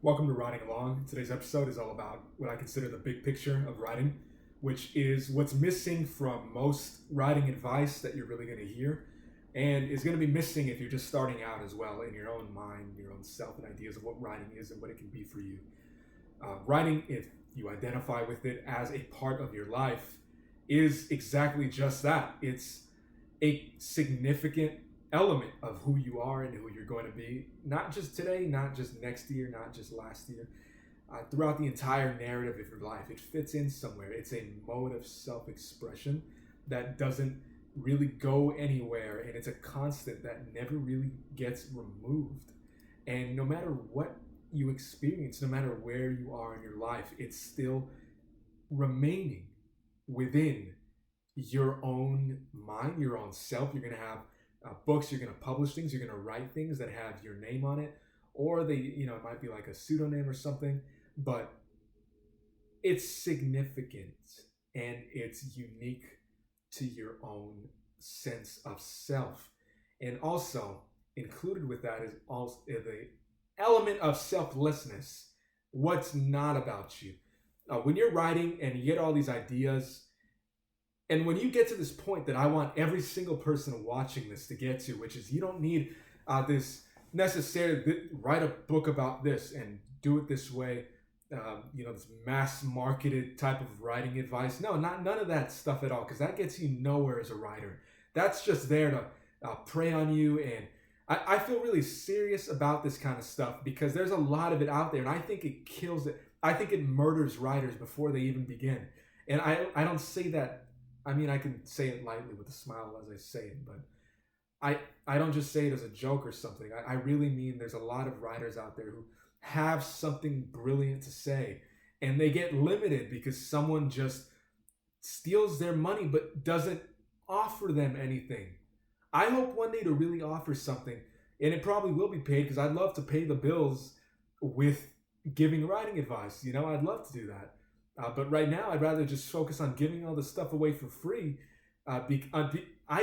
Welcome to Writing Along. Today's episode is all about what I consider the big picture of writing, which is what's missing from most writing advice that you're really going to hear, and is going to be missing if you're just starting out as well in your own mind, your own self, and ideas of what writing is and what it can be for you. Writing, if you identify with it as a part of your life, is exactly just that. It's a significant element of who you are and who you're going to be, not just today, not just next year, not just last year, throughout the entire narrative of your life. It fits in somewhere. It's a mode of self expression that doesn't really go anywhere, and it's a constant that never really gets removed. And no matter what you experience, no matter where you are in your life, it's still remaining within your own mind, your own self. You're going to have books, you're going to publish things, you're going to write things that have your name on it, or it might be like a pseudonym or something, but it's significant and it's unique to your own sense of self. And also included with that is also the element of selflessness. What's not about you? When you're writing and you get all these ideas, and when you get to this point that I want every single person watching this to get to, which is you don't need this necessarily write a book about this and do it this way, this mass marketed type of writing advice. No, none of that stuff at all, because that gets you nowhere as a writer. That's just there to prey on you. And I feel really serious about this kind of stuff because there's a lot of it out there, and I think it kills it. I think it murders writers before they even begin. And I don't say that. I mean, I can say it lightly with a smile as I say it, but I don't just say it as a joke or something. I really mean there's a lot of writers out there who have something brilliant to say, and they get limited because someone just steals their money but doesn't offer them anything. I hope one day to really offer something, and it probably will be paid because I'd love to pay the bills with giving writing advice. I'd love to do that. But right now, I'd rather just focus on giving all this stuff away for free. I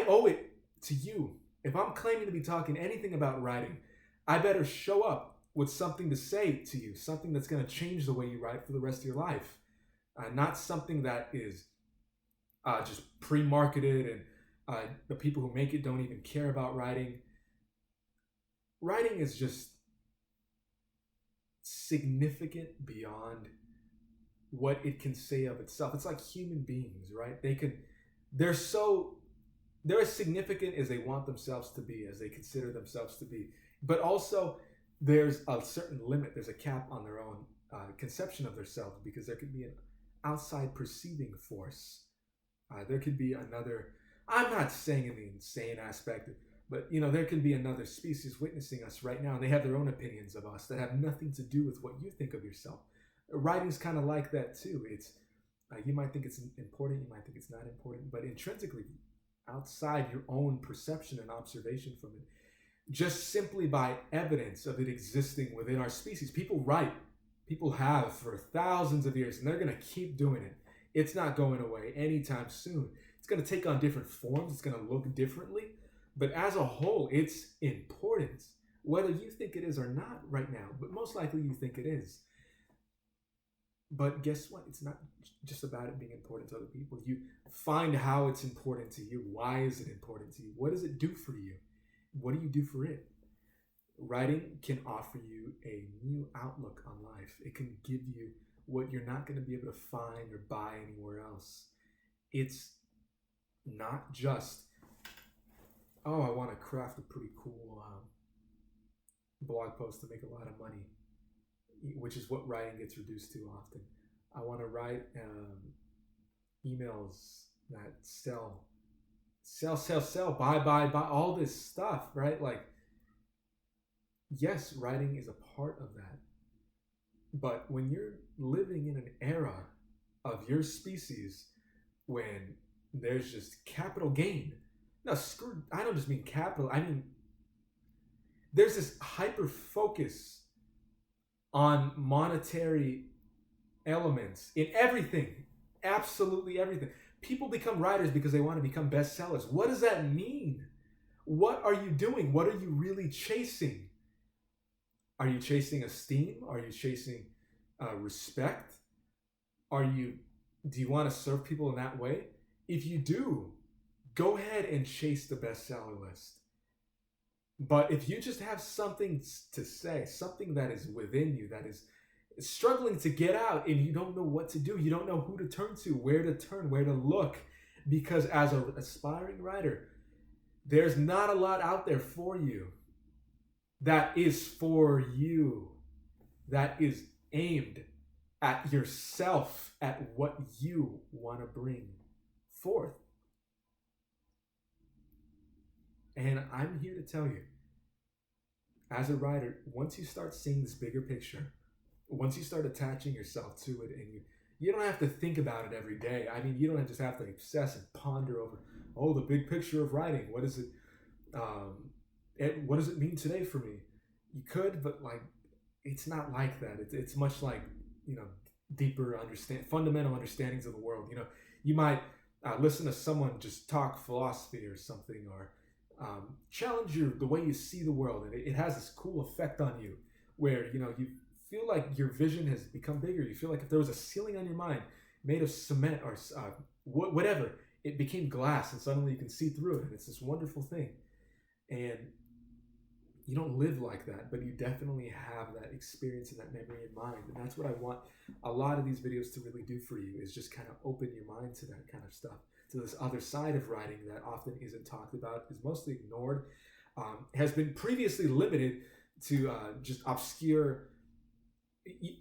owe it to you. If I'm claiming to be talking anything about writing, I better show up with something to say to you, something that's going to change the way you write for the rest of your life. Not something that is just pre-marketed and the people who make it don't even care about writing. Writing is just significant beyond what it can say of itself. It's like human beings, right? They're as significant as they want themselves to be, as they consider themselves to be. But also, there's a certain limit, there's a cap on their own conception of themselves, because there could be an outside perceiving force. There could be another, I'm not saying in the insane aspect, but there can be another species witnessing us right now, and they have their own opinions of us that have nothing to do with what you think of yourself. Writing's kind of like that too. It's you might think it's important, you might think it's not important, but intrinsically, outside your own perception and observation from it, just simply by evidence of it existing within our species. People write, people have for thousands of years, and they're going to keep doing it. It's not going away anytime soon. It's going to take on different forms. It's going to look differently, but as a whole, it's important, whether you think it is or not right now. But most likely, you think it is. But guess what? It's not just about it being important to other people. You find how it's important to you. Why is it important to you? What does it do for you? What do you do for it? Writing can offer you a new outlook on life. It can give you what you're not going to be able to find or buy anywhere else. It's not just, I want to craft a pretty cool blog post to make a lot of money, which is what writing gets reduced to often. I want to write emails that sell, buy, all this stuff, right? Like, yes, writing is a part of that. But when you're living in an era of your species, when there's just capital gain, no, I don't just mean capital, I mean, there's this hyper focus on monetary elements in everything, absolutely everything. People become writers because they want to become bestsellers. What does that mean? What are you doing? What are you really chasing? Are you chasing esteem? Are you chasing respect? Do you want to serve people in that way? If you do, go ahead and chase the bestseller list. But if you just have something to say, something that is within you, that is struggling to get out, and you don't know what to do, you don't know who to turn, where to look, because as an aspiring writer, there's not a lot out there for you that is for you, that is aimed at yourself, at what you want to bring forth. And I'm here to tell you, as a writer, once you start seeing this bigger picture, once you start attaching yourself to it, and you don't have to think about it every day. I mean, you don't just have to obsess and ponder over, oh, the big picture of writing. What is it? What does it mean today for me? You could, but like, it's not like that. It's much like, deeper fundamental understandings of the world. You might listen to someone just talk philosophy or something, or challenge the way you see the world, and it has this cool effect on you, where you feel like your vision has become bigger. You feel like if there was a ceiling on your mind made of cement or whatever, it became glass, and suddenly you can see through it, and it's this wonderful thing. And you don't live like that, but you definitely have that experience and that memory in mind. And that's what I want a lot of these videos to really do for you, is just kind of open your mind to that kind of stuff, to this other side of writing that often isn't talked about, is mostly ignored, has been previously limited to just obscure.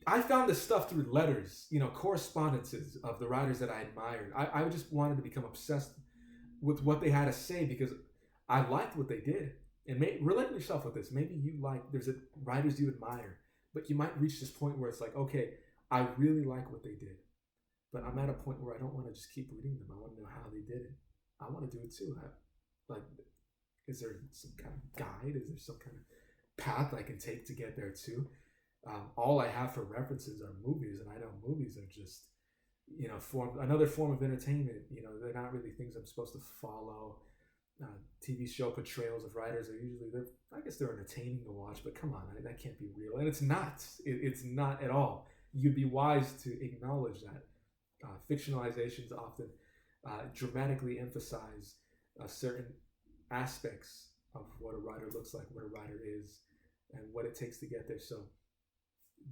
I found this stuff through letters, correspondences of the writers that I admired. I just wanted to become obsessed with what they had to say, because I liked what they did. And relate yourself with this. Maybe there's writers you admire, but you might reach this point where it's like, okay, I really like what they did, but I'm at a point where I don't want to just keep reading them. I want to know how they did it. I want to do it too. Is there some kind of guide? Is there some kind of path I can take to get there too? All I have for references are movies, and I know movies are just, another form of entertainment. They're not really things I'm supposed to follow. TV show portrayals of writers are usually, they're entertaining to watch, but come on, that can't be real. And it's not. It's not at all. You'd be wise to acknowledge that. Fictionalizations often dramatically emphasize certain aspects of what a writer looks like, what a writer is, and what it takes to get there. So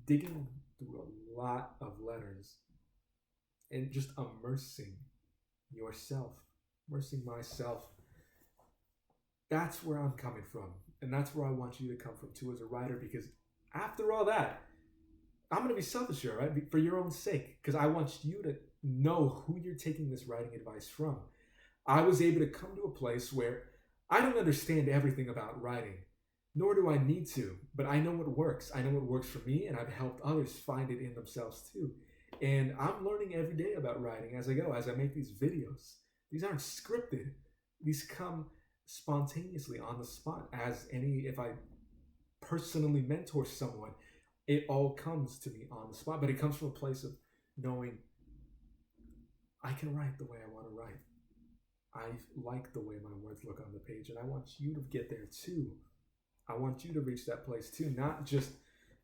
digging through a lot of letters and just immersing myself, that's where I'm coming from. And that's where I want you to come from too as a writer, because after all that, I'm going to be selfish here, right? For your own sake, because I want you to know who you're taking this writing advice from. I was able to come to a place where I don't understand everything about writing, nor do I need to, but I know what works. I know what works for me, and I've helped others find it in themselves too. And I'm learning every day about writing as I go, as I make these videos. These aren't scripted. These come spontaneously on the spot, if I personally mentor someone, it all comes to me on the spot, but it comes from a place of knowing I can write the way I want to write. I like the way my words look on the page, and I want you to get there too. I want you to reach that place too, not just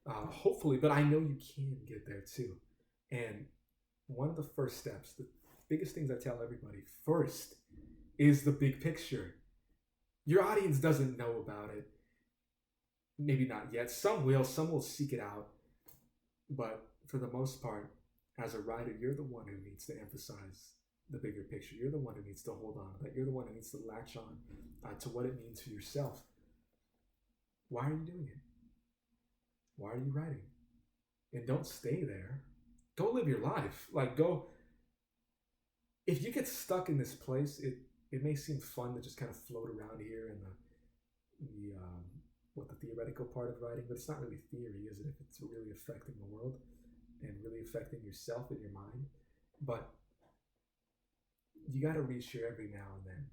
hopefully, but I know you can get there too. And one of the first steps, the biggest things I tell everybody first, is the big picture. Your audience doesn't know about it. Maybe not yet. Some will seek it out. But for the most part, as a writer, you're the one who needs to emphasize the bigger picture. You're the one who needs to hold on to that. You're the one who needs to latch on to what it means for yourself. Why are you doing it? Why are you writing? And don't stay there. Go live your life. If you get stuck in this place, it may seem fun to just kind of float around here in the theoretical part of writing, but it's not really theory, is it? If it's really affecting the world and really affecting yourself and your mind. But you got to reach here every now and then.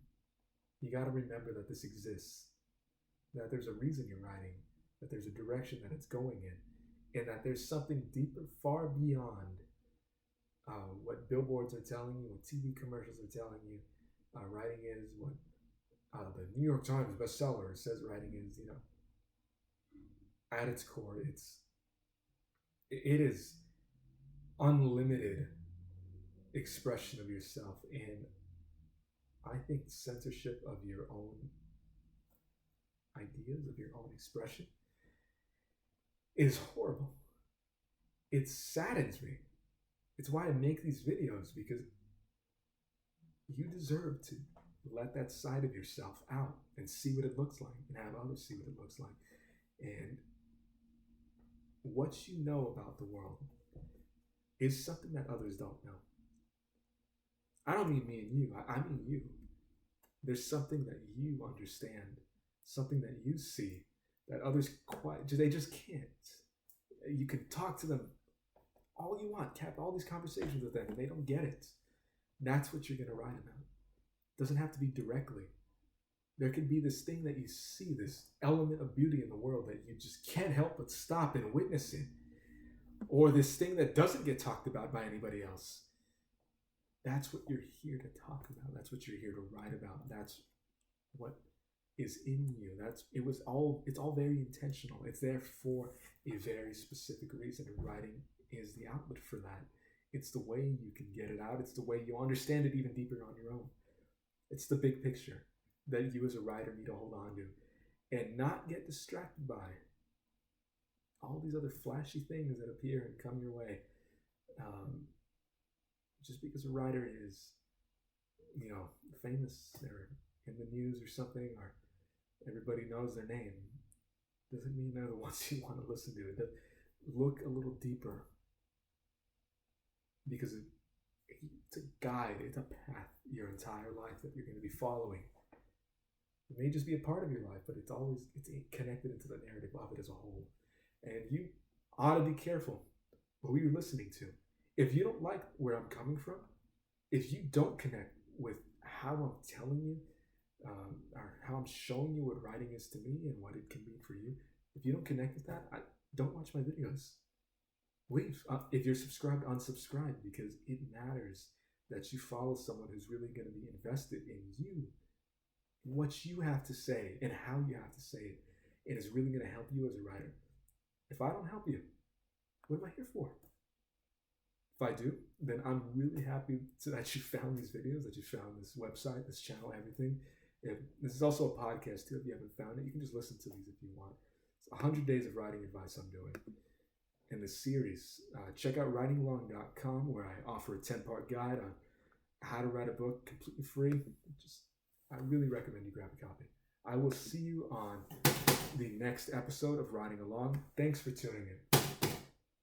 You got to remember that this exists, that there's a reason you're writing, that there's a direction that it's going in, and that there's something deeper, far beyond what billboards are telling you, what TV commercials are telling you. Writing is what the New York Times bestseller says writing is. at its core, it is unlimited expression of yourself, and I think censorship of your own ideas, of your own expression, is horrible. It saddens me. It's why I make these videos, because you deserve to let that side of yourself out and see what it looks like, and have others see what it looks like. And what you know about the world is something that others don't know. I don't mean me and you, I mean you. There's something that you understand, something that you see that others they just can't. You can talk to them all you want, have all these conversations with them, and they don't get it. That's what you're going to write about. It doesn't have to be directly. There can be this thing that you see, this element of beauty in the world that you just can't help but stop and witness it. Or this thing that doesn't get talked about by anybody else. That's what you're here to talk about. That's what you're here to write about. That's what is in you. It's all very intentional. It's there for a very specific reason, and writing is the outlet for that. It's the way you can get it out. It's the way you understand it even deeper on your own. It's the big picture that you as a writer need to hold on to and not get distracted by all these other flashy things that appear and come your way. Just because a writer is, famous or in the news or something, or everybody knows their name, doesn't mean they're the ones you want to listen to. Look a little deeper, because it's a guide, it's a path your entire life that you're going to be following. It may just be a part of your life, but it's connected into the narrative of it as a whole. And you ought to be careful who you're listening to. If you don't like where I'm coming from, if you don't connect with how I'm telling you, or how I'm showing you what writing is to me and what it can mean for you, if you don't connect with that, don't watch my videos. Leave. If you're subscribed, unsubscribe, because it matters that you follow someone who's really going to be invested in you, what you have to say and how you have to say it, and is really going to help you as a writer. If I don't help you, what am I here for? If I do, then I'm really happy that you found these videos, that you found this website, this channel, everything. This is also a podcast too. If you haven't found it, you can just listen to these if you want. It's 100 days of writing advice I'm doing in this series. Check out writingalong.com, where I offer a 10-part guide on how to write a book completely free. I really recommend you grab a copy. I will see you on the next episode of Writing Along. Thanks for tuning in.